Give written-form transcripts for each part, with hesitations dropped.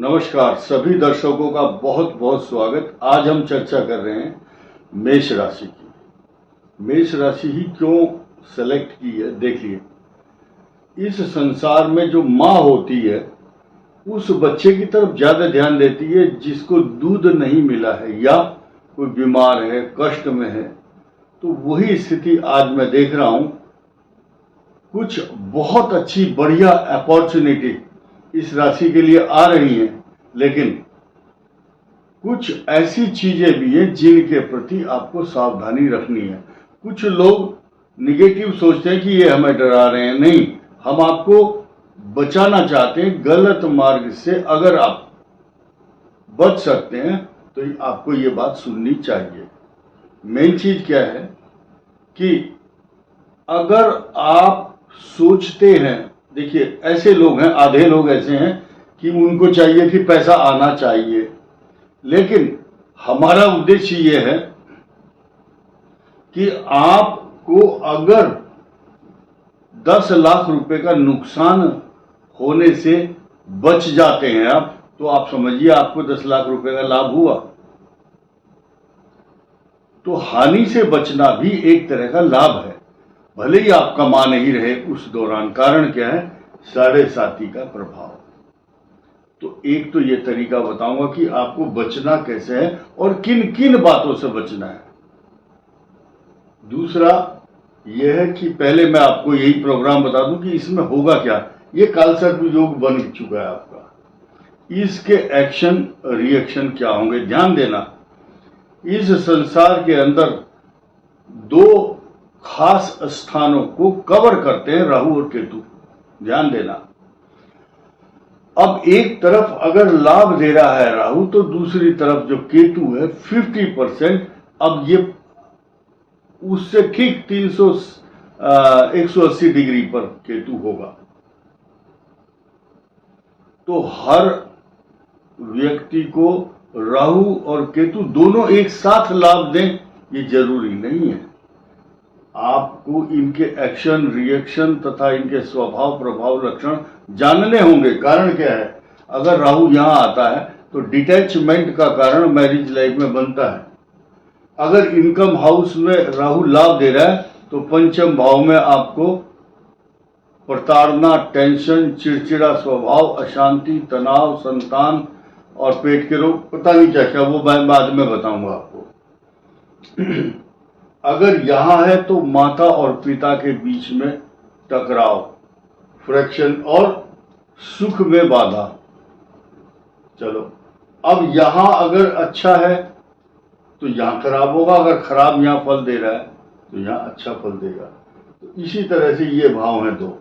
नमस्कार सभी दर्शकों का बहुत बहुत स्वागत। आज हम चर्चा कर रहे हैं मेष राशि की। मेष राशि ही क्यों सेलेक्ट की है, देखिए। इस संसार में जो माँ होती है उस बच्चे की तरफ ज्यादा ध्यान देती है जिसको दूध नहीं मिला है या कोई बीमार है, कष्ट में है। तो वही स्थिति आज मैं देख रहा हूं। कुछ बहुत अच्छी बढ़िया अपॉर्चुनिटी इस राशि के लिए आ रही हैं, लेकिन कुछ ऐसी चीजें भी हैं जिनके प्रति आपको सावधानी रखनी है। कुछ लोग निगेटिव सोचते हैं कि ये हमें डरा रहे हैं। नहीं, हम आपको बचाना चाहते हैं गलत मार्ग से। अगर आप बच सकते हैं तो आपको ये बात सुननी चाहिए। मेन चीज क्या है कि अगर आप सोचते हैं, देखिए ऐसे लोग हैं, आधे लोग ऐसे हैं कि उनको चाहिए कि पैसा आना चाहिए, लेकिन हमारा उद्देश्य ये है कि आपको अगर 10 लाख रुपए का नुकसान होने से बच जाते हैं आप, तो आप समझिए आपको 10 लाख रुपए का लाभ हुआ। तो हानि से बचना भी एक तरह का लाभ है, भले ही आप कमा नहीं रहे उस दौरान। कारण क्या है? साढ़े साती का प्रभाव। तो एक तो ये तरीका बताऊंगा कि आपको बचना कैसे है और किन किन बातों से बचना है। दूसरा यह है कि पहले मैं आपको यही प्रोग्राम बता दूं कि इसमें होगा क्या। ये कालसर्प योग बन चुका है आपका, इसके एक्शन रिएक्शन क्या होंगे, ध्यान देना। इस संसार के अंदर दो खास स्थानों को कवर करते हैं राहु और केतु, ध्यान देना। अब एक तरफ अगर लाभ दे रहा है राहु, तो दूसरी तरफ जो केतु है 50%, अब ये उससे ठीक 180 डिग्री पर केतु होगा। तो हर व्यक्ति को राहु और केतु दोनों एक साथ लाभ दें ये जरूरी नहीं है। आपको इनके एक्शन रिएक्शन तथा इनके स्वभाव प्रभाव लक्षण जानने होंगे। कारण क्या है? अगर राहु यहां आता है तो डिटैचमेंट का कारण मैरिज लाइफ में बनता है। अगर इनकम हाउस में राहु लाभ दे रहा है तो पंचम भाव में आपको प्रताड़ना, टेंशन, चिड़चिड़ा स्वभाव, अशांति, तनाव, संतान और पेट के रोग, पता नहीं क्या क्या, वो मैं बाद में बताऊंगा आपको। अगर यहां है तो माता और पिता के बीच में टकराव, फ्रैक्शन और सुख में बाधा। चलो, अब यहां अगर अच्छा है तो यहां खराब होगा, अगर खराब यहां फल दे रहा है तो यहां अच्छा फल देगा। तो इसी तरह से ये भाव हैं दो।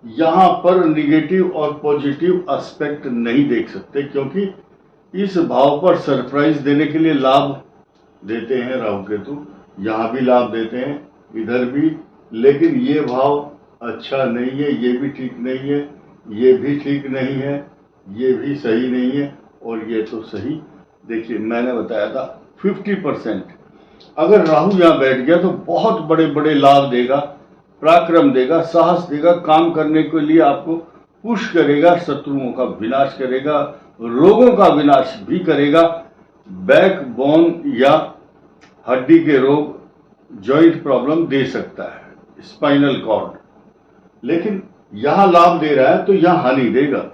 यहां पर निगेटिव और पॉजिटिव एस्पेक्ट नहीं देख सकते, क्योंकि इस भाव पर सरप्राइज देने के लिए लाभ देते हैं राहु केतु। यहां भी लाभ देते हैं, इधर भी, लेकिन ये भाव अच्छा नहीं है, ये भी ठीक नहीं है, ये भी ठीक नहीं है, ये भी सही नहीं है, और ये तो सही। देखिए मैंने बताया था 50%। अगर राहु यहां बैठ गया तो बहुत बड़े बड़े लाभ देगा, पराक्रम देगा, साहस देगा, काम करने के लिए आपको पुश करेगा, शत्रुओं का विनाश करेगा, रोगों का विनाश भी करेगा। बैकबोन या हड्डी के रोग, जॉइंट प्रॉब्लम दे सकता है, स्पाइनल कॉर्ड। लेकिन यहां लाभ दे रहा है तो यहां हानि देगा।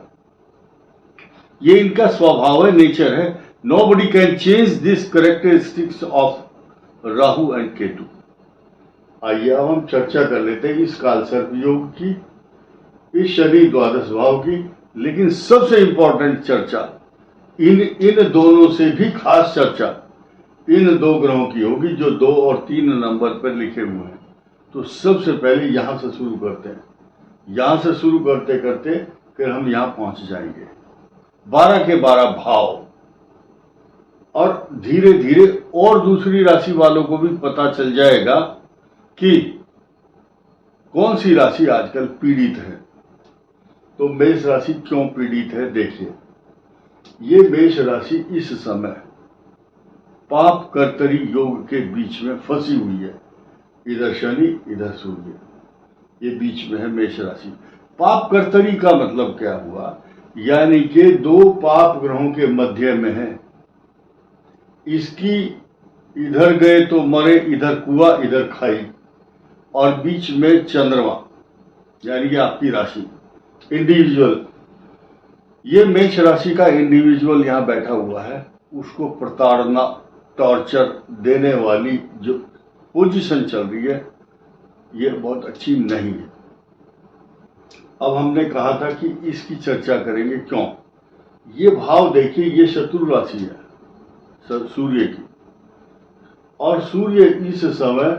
ये इनका स्वभाव है, नेचर है। Nobody can change this characteristics of Rahu and Ketu. आइए अब हम चर्चा कर लेते हैं इस कालसर्प योग की, इस शनि द्वादश भाव की। लेकिन सबसे इंपॉर्टेंट चर्चा इन दोनों से भी खास चर्चा इन दो ग्रहों की होगी जो 2 और 3 नंबर पर लिखे हुए हैं। तो सबसे पहले यहां से शुरू करते हैं। यहां से शुरू करते करते फिर हम यहां पहुंच जाएंगे, 12 के 12 भाव। और धीरे धीरे और दूसरी राशि वालों को भी पता चल जाएगा कि कौन सी राशि आजकल पीड़ित है। तो मेष राशि क्यों पीड़ित है, देखिए। ये मेष राशि इस समय पाप कर्तरी योग के बीच में फंसी हुई है। इधर शनि, इधर सूर्य, ये बीच में है मेष राशि। पाप कर्तरी का मतलब क्या हुआ यानी कि दो पाप ग्रहों के मध्य में है। इसकी इधर गए तो मरे, इधर कुआं इधर खाई, और बीच में चंद्रमा यानी कि आपकी राशि इंडिविजुअल। ये मेष राशि का इंडिविजुअल यहां बैठा हुआ है, उसको प्रताड़ना टॉर्चर देने वाली जो पोजीशन चल रही है ये बहुत अच्छी नहीं है। अब हमने कहा था कि इसकी चर्चा करेंगे। क्यों? ये भाव देखिए, ये शत्रु राशि है सूर्य की, और सूर्य इस समय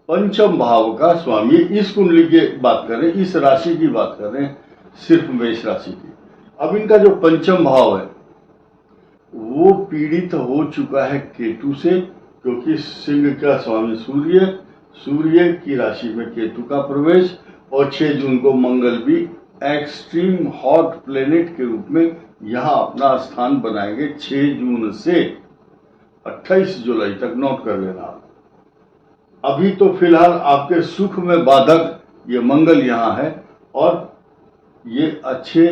पंचम भाव का स्वामी। इस कुंडली की बात कर रहे हैं, इस राशि की बात कर रहे हैं, सिर्फ मेष राशि की। अब इनका जो पंचम भाव है वो पीड़ित हो चुका है केतु से, क्योंकि सिंह का स्वामी सूर्य, सूर्य की राशि में केतु का प्रवेश, और 6 जून को मंगल भी एक्सट्रीम हॉट प्लेनेट के रूप में यहां अपना स्थान बनाएंगे। 6 जून से 28 जुलाई तक नोट कर लेना आप। अभी तो फिलहाल आपके सुख में बाधक ये मंगल यहां है, और ये अच्छे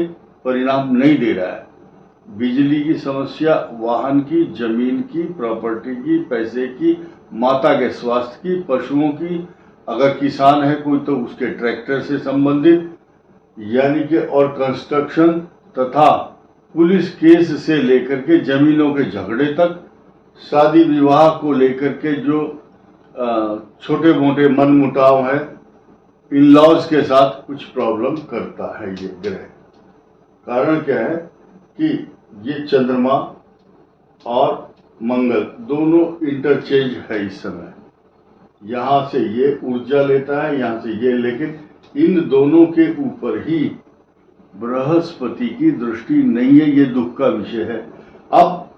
परिणाम नहीं दे रहा है। बिजली की समस्या, वाहन की, जमीन की, प्रॉपर्टी की, पैसे की, माता के स्वास्थ्य की, पशुओं की, अगर किसान है कोई तो उसके ट्रैक्टर से संबंधित, यानी कि, और कंस्ट्रक्शन तथा पुलिस केस से लेकर के जमीनों के झगड़े तक, शादी विवाह को लेकर के जो छोटे मोटे मनमुटाव है, इन लॉज के साथ कुछ प्रॉब्लम करता है ये ग्रह। कारण क्या है कि ये चंद्रमा और मंगल दोनों इंटरचेंज है इस समय। यहां से ये ऊर्जा लेता है, यहां से ये, लेकिन इन दोनों के ऊपर ही बृहस्पति की दृष्टि नहीं है। ये दुख का विषय है। अब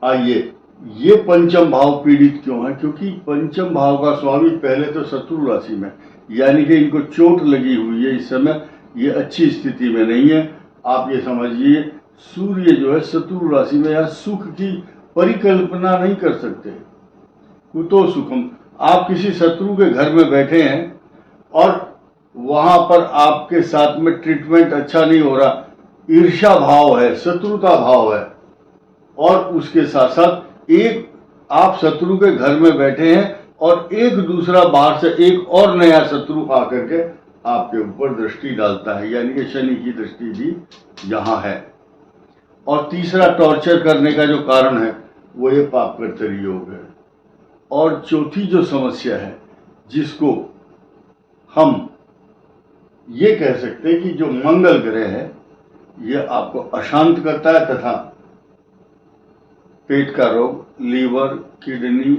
आइए, ये पंचम भाव पीड़ित क्यों है? क्योंकि पंचम भाव का स्वामी पहले तो शत्रु राशि में, यानी कि इनको चोट लगी हुई है इस समय, ये अच्छी स्थिति में नहीं है। आप ये समझिए, सूर्य जो है शत्रु राशि में, या सुख की परिकल्पना नहीं कर सकते। कुतो सुखम, आप किसी शत्रु के घर में बैठे हैं और वहां पर आपके साथ में ट्रीटमेंट अच्छा नहीं हो रहा, ईर्ष्या भाव है, शत्रुता भाव है, और उसके साथ साथ एक आप शत्रु के घर में बैठे हैं और एक दूसरा बाहर से एक और नया शत्रु आकर के आपके ऊपर दृष्टि डालता है, यानी कि शनि की दृष्टि भी यहां है। और तीसरा टॉर्चर करने का जो कारण है वो ये पापकर्तरी योग है। और चौथी जो समस्या है, जिसको हम ये कह सकते हैं कि जो मंगल ग्रह है ये आपको अशांत करता है, तथा पेट का रोग, लीवर, किडनी,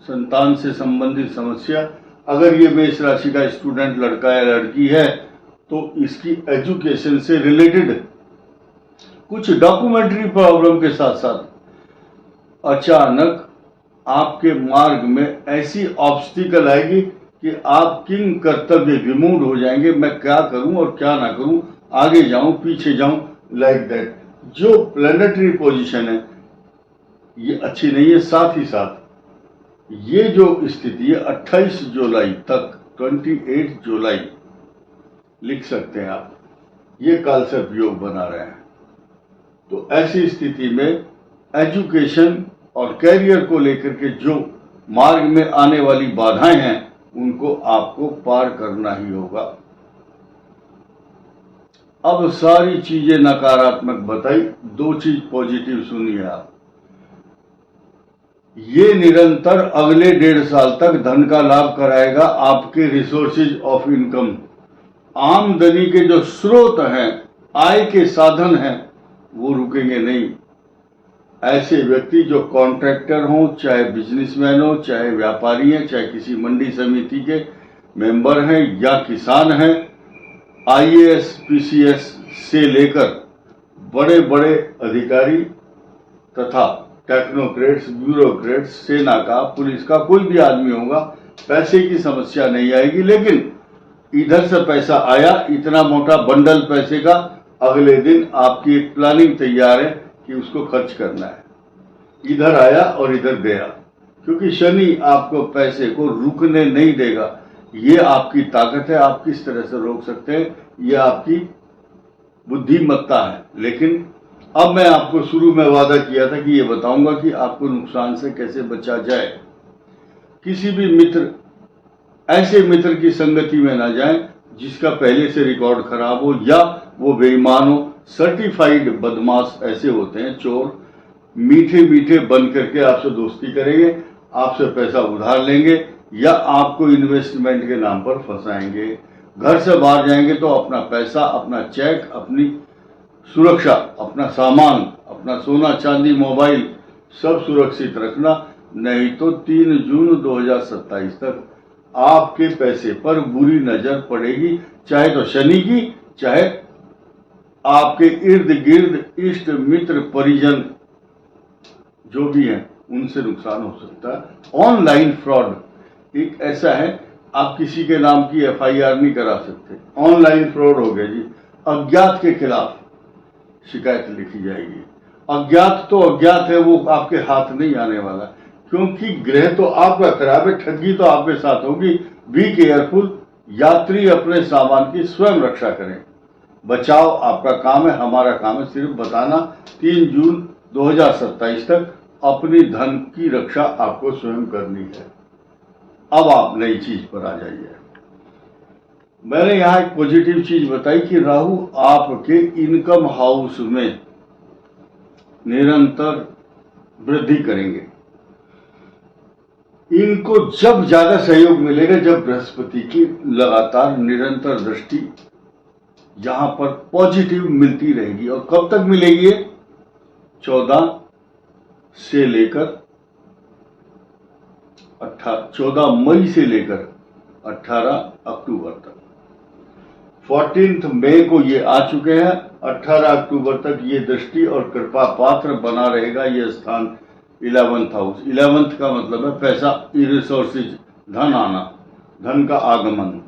संतान से संबंधित समस्या। अगर ये मेष राशि का स्टूडेंट लड़का या लड़की है तो इसकी एजुकेशन से रिलेटेड कुछ डॉक्यूमेंट्री प्रॉब्लम के साथ साथ अचानक आपके मार्ग में ऐसी ऑब्स्टिकल आएगी कि आप किंग कर्तव्य विमूढ़ हो जाएंगे। मैं क्या करूं और क्या ना करूं, आगे जाऊं पीछे जाऊं, लाइक दैट। जो प्लैनेटरी पोजीशन है ये अच्छी नहीं है। साथ ही साथ ये जो स्थिति है 28 जुलाई तक, 28 जुलाई लिख सकते हैं आप, ये कालसर्प योग बना रहे हैं। तो ऐसी स्थिति में एजुकेशन और कैरियर को लेकर के जो मार्ग में आने वाली बाधाएं हैं उनको आपको पार करना ही होगा। अब सारी चीजें नकारात्मक बताई, दो चीज पॉजिटिव सुनिए आप। ये निरंतर अगले 1.5 साल तक धन का लाभ कराएगा। आपके रिसोर्सेज ऑफ इनकम, आमदनी के जो स्रोत हैं, आय के साधन हैं, वो रुकेंगे नहीं। ऐसे व्यक्ति जो कॉन्ट्रैक्टर हों, चाहे बिजनेसमैन हो, चाहे व्यापारी हैं, चाहे किसी मंडी समिति के मेंबर हैं या किसान हैं, IAS PCS से लेकर बड़े बड़े अधिकारी तथा टेक्नोक्रेट्स, ब्यूरोक्रेट्स, सेना का, पुलिस का, कोई भी आदमी होगा, पैसे की समस्या नहीं आएगी। लेकिन इधर से पैसा आया, इतना मोटा बंडल पैसे का, अगले दिन आपकी एक प्लानिंग तैयार है कि उसको खर्च करना है। इधर आया और इधर गया, क्योंकि शनि आपको पैसे को रुकने नहीं देगा। ये आपकी ताकत है। आप किस तरह से रोक सकते हैं, ये आपकी बुद्धिमत्ता है। लेकिन अब मैं आपको शुरू में वादा किया था कि ये बताऊंगा कि आपको नुकसान से कैसे बचा जाए। किसी भी मित्र, ऐसे मित्र की संगति में ना जाएं जिसका पहले से रिकॉर्ड खराब हो या वो बेईमान हो। सर्टिफाइड बदमाश ऐसे होते हैं, चोर, मीठे मीठे बन करके आपसे दोस्ती करेंगे, आपसे पैसा उधार लेंगे या आपको इन्वेस्टमेंट के नाम पर फंसाएंगे। घर से बाहर जाएंगे तो अपना पैसा, अपना चेक, अपनी सुरक्षा, अपना सामान, अपना सोना चांदी, मोबाइल सब सुरक्षित रखना, नहीं तो 3 जून 2027 तक आपके पैसे पर बुरी नजर पड़ेगी, चाहे तो शनि की, चाहे आपके इर्द गिर्द इष्ट मित्र परिजन जो भी हैं उनसे नुकसान हो सकता है। ऑनलाइन फ्रॉड एक ऐसा है, आप किसी के नाम की FIR नहीं करा सकते, ऑनलाइन फ्रॉड हो गया जी। अज्ञात के खिलाफ शिकायत लिखी जाएगी। अज्ञात तो अज्ञात है, वो आपके हाथ नहीं आने वाला, क्योंकि ग्रह तो आपका खराब है, ठगी तो आपके साथ होगी। Be careful. यात्री अपने सामान की स्वयं रक्षा करें। बचाव आपका काम है, हमारा काम है सिर्फ बताना। 3 जून 2027 तक अपनी धन की रक्षा आपको स्वयं करनी है। अब आप नई चीज पर आ जाइए। मैंने यहां एक पॉजिटिव चीज बताई कि राहु आपके इनकम हाउस में निरंतर वृद्धि करेंगे। इनको जब ज्यादा सहयोग मिलेगा जब बृहस्पति की लगातार निरंतर दृष्टि यहां पर पॉजिटिव मिलती रहेगी। और कब तक मिलेगी? 14 से लेकर 14 मई से लेकर 18 अक्टूबर तक। 14 मई को ये आ चुके हैं। 18 अक्टूबर तक ये दृष्टि और कृपा पात्र बना रहेगा ये स्थान 11th हाउस। 11th का मतलब है पैसा, रिसोर्सेज, धन आना, धन का आगमन।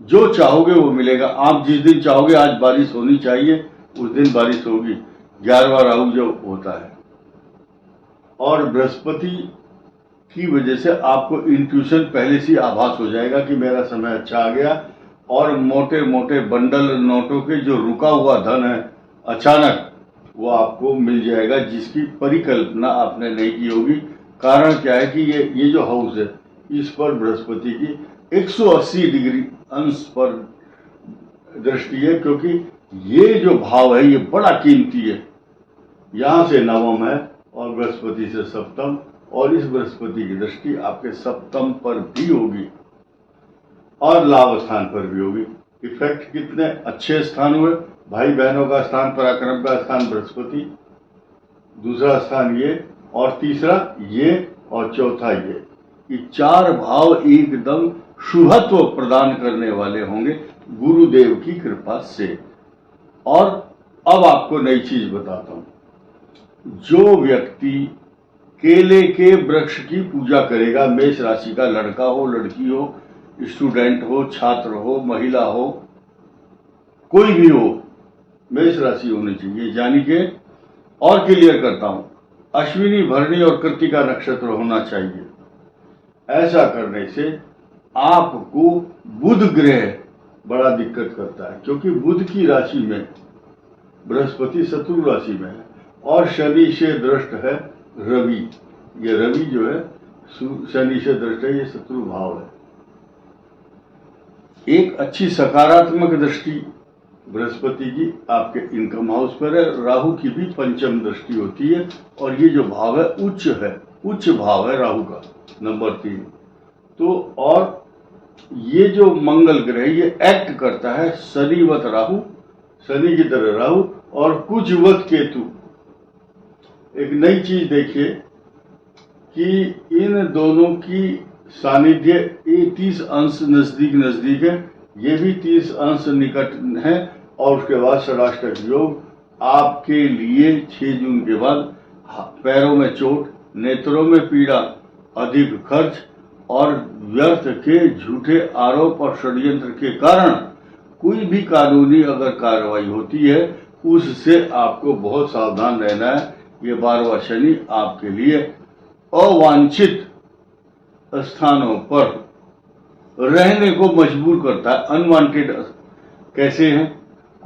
जो चाहोगे वो मिलेगा। आप जिस दिन चाहोगे आज बारिश होनी चाहिए उस दिन बारिश होगी। 11वां राहु जो होता है, और बृहस्पति की वजह से आपको इंट्यूशन पहले से आभास हो जाएगा कि मेरा समय अच्छा आ गया। और मोटे मोटे बंडल नोटों के जो रुका हुआ धन है अचानक वो आपको मिल जाएगा, जिसकी परिकल्पना आपने नहीं की होगी। कारण क्या है कि ये जो हाउस है इस पर बृहस्पति की 180 डिग्री अंश पर दृष्टि है, क्योंकि ये जो भाव है ये बड़ा कीमती है। यहां से नवम है और बृहस्पति से सप्तम, और इस बृहस्पति की दृष्टि आपके सप्तम पर भी होगी और लाभ स्थान पर भी होगी। इफेक्ट कितने अच्छे स्थान हुए। भाई बहनों का स्थान, पराक्रम का स्थान बृहस्पति, दूसरा स्थान ये, और तीसरा ये, और चौथा ये 4 भाव एकदम शुभत्व प्रदान करने वाले होंगे गुरुदेव की कृपा से। और अब आपको नई चीज बताता हूं। जो व्यक्ति केले के वृक्ष की पूजा करेगा, मेष राशि का लड़का हो, लड़की हो, स्टूडेंट हो, छात्र हो, महिला हो, कोई भी हो, मेष राशि होनी चाहिए। यानी कि और क्लियर करता हूं, अश्विनी, भरणी और कृतिका नक्षत्र होना चाहिए। ऐसा करने से आपको बुध ग्रह बड़ा दिक्कत करता है, क्योंकि बुध की राशि में बृहस्पति शत्रु राशि में है और शनि से दृष्ट है रवि। ये रवि जो है शनि से दृष्ट है, ये शत्रु भाव है। एक अच्छी सकारात्मक दृष्टि बृहस्पति की आपके इनकम हाउस पर है। राहु की भी पंचम दृष्टि होती है, और ये जो भाव है उच्च भाव है राहु का, नंबर 3। तो और ये जो मंगल ग्रह ये एक्ट करता है शनिवत राहु, शनि की तरह राहु, और कुजवत केतु। एक नई चीज देखिए कि इन दोनों की सानिध्य 30 अंश नजदीक है, ये भी 30 अंश निकट है। और उसके बाद षडाष्टक योग आपके लिए 6 जून के बाद पैरों में चोट, नेत्रों में पीड़ा, अधिक खर्च और व्यर्थ के झूठे आरोप और षड्यंत्र के कारण कोई भी कानूनी अगर कार्रवाई होती है उससे आपको बहुत सावधान रहना है। ये 12वां शनि आपके लिए अवांछित स्थानों पर रहने को मजबूर करता है। अनवांटेड कैसे हैं?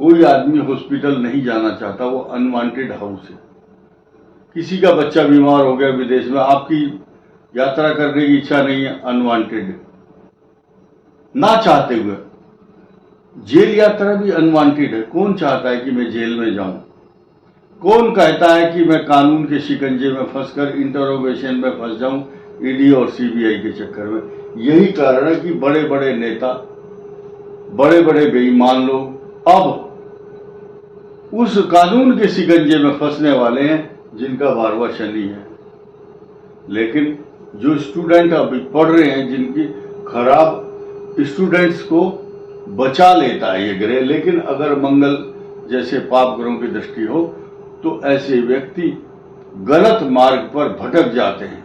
कोई आदमी हॉस्पिटल नहीं जाना चाहता, वो अनवांटेड हाउस है। किसी का बच्चा बीमार हो गया विदेश में, आपकी यात्रा करने की इच्छा नहीं है, अनवांटेड है। ना चाहते हुए जेल यात्रा भी अनवांटेड है। कौन चाहता है कि मैं जेल में जाऊं? कौन कहता है कि मैं कानून के शिकंजे में फंसकर इंटरोगेशन में फंस जाऊं, ईडी और सीबीआई के चक्कर में? यही कारण है कि बड़े बड़े नेता, बड़े बड़े बेईमान लोग अब उस कानून के शिकंजे में फंसने वाले हैं जिनका बारवा शनि है। लेकिन जो स्टूडेंट अभी पढ़ रहे हैं, जिनकी खराब स्टूडेंट्स को बचा लेता है ये ग्रह, लेकिन अगर मंगल जैसे पाप ग्रहों की दृष्टि हो तो ऐसे व्यक्ति गलत मार्ग पर भटक जाते हैं,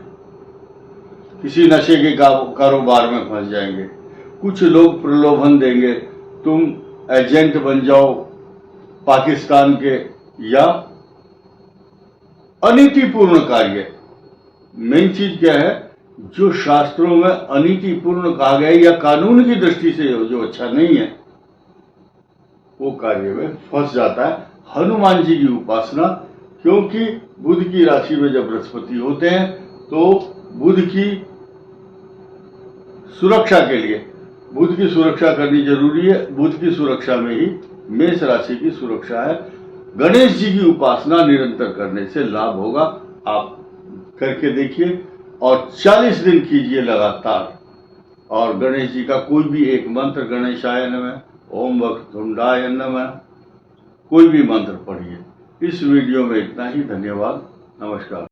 किसी नशे के कारोबार में फंस जाएंगे। कुछ लोग प्रलोभन देंगे, तुम एजेंट बन जाओ पाकिस्तान के, या अनीतिपूर्ण कार्य। मेन चीज क्या है, जो शास्त्रों में अनीतिपूर्ण कहा गया है या कानून की दृष्टि से जो अच्छा नहीं है, वो कार्य में फंस जाता है। हनुमान जी की उपासना, क्योंकि बुध की राशि में जब बृहस्पति होते हैं तो बुध की सुरक्षा के लिए बुध की सुरक्षा करनी जरूरी है। बुध की सुरक्षा में ही मेष राशि की सुरक्षा है। गणेश जी की उपासना निरंतर करने से लाभ होगा। आप करके देखिए और 40 दिन कीजिए लगातार। और गणेश जी का कोई भी एक मंत्र, गणेशाय नमः, ओम वक्रतुंडाय नमः, कोई भी मंत्र पढ़िए। इस वीडियो में इतना ही। धन्यवाद, नमस्कार।